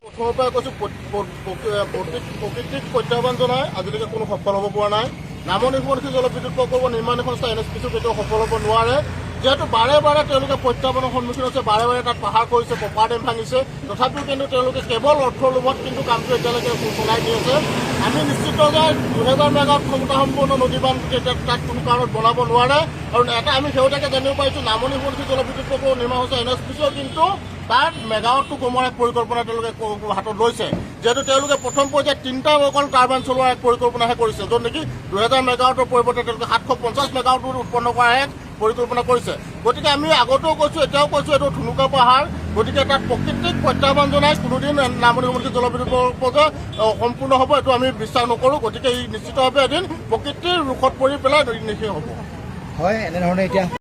প্ৰথমৰ পৰা কৈছোঁ প্ৰকৃতিক প্ৰত্যাহ্বান জনাই আজিলৈকে কোনো সফল হ'ব পৰা নাই। নামনি সোৱণশিৰি জলবিদ্যুৎ প্ৰকল্প নিৰ্মাণ সংস্থা NHPC কেতিয়াও সফল হ'ব নোৱাৰে। যিহেতু বাৰে বাৰে তেওঁলোকে প্ৰত্যাহ্বানৰ সন্মুখীন হৈছে, বাৰে বাৰে তাত পাহাৰ কৰিছে, কপাৰ ডেম ভাঙিছে, তথাপিও কিন্তু তেওঁলোকে কেৱল অৰ্থৰ লোভত কিন্তু কামটো এতিয়ালৈকে চলাই নি আছে। আমি নিশ্চিত যে 2000 মেগাৱাট ক্ষমতা সম্পন্ন নদী বান্ধ তাত কোনো কাৰণত বনাব নোৱাৰে। আৰু এটা আমি শেহতীয়াকৈ জানিব পাৰিছোঁ নামনি সোৱণশিৰি জলবিদ্যুৎ প্ৰকল্প নিৰ্মাণ সংস্থা NHPCও কিন্তু তাত মেগাৱাটটো কমোৱাৰ এক পৰিকল্পনা তেওঁলোকে হাতত লৈছে। যিহেতু তেওঁলোকে প্ৰথম পৰ্যায়ত 3টা অকল টাৰ্বাইন চলোৱাৰ এক পৰিকল্পনাহে কৰিছে, য'ত নেকি 2000 মেগাৱাটৰ পৰিৱৰ্তে তেওঁলোকে 750 মেগাৱাট উৎপন্ন কৰাৰ এক পৰিকল্পনা কৰিছে। গতিকে আমি আগতেও কৈছোঁ, এতিয়াও কৈছোঁ, এইটো ধুনুকা পাহাৰ। গতিকে তাত প্ৰকৃতিক প্ৰত্যাহ্বান জনাই কোনোদিন নামনি সোৱণশিৰি জলবিদ্যুৎ প্ৰকল্প সম্পূৰ্ণ হ'ব এইটো আমি বিশ্বাস নকৰোঁ। গতিকে ই নিশ্চিতভাৱে এদিন প্ৰকৃতিৰ ৰোষত পৰি পেলাই নিশেষ হ'ব। হয়, এনেধৰণে এতিয়া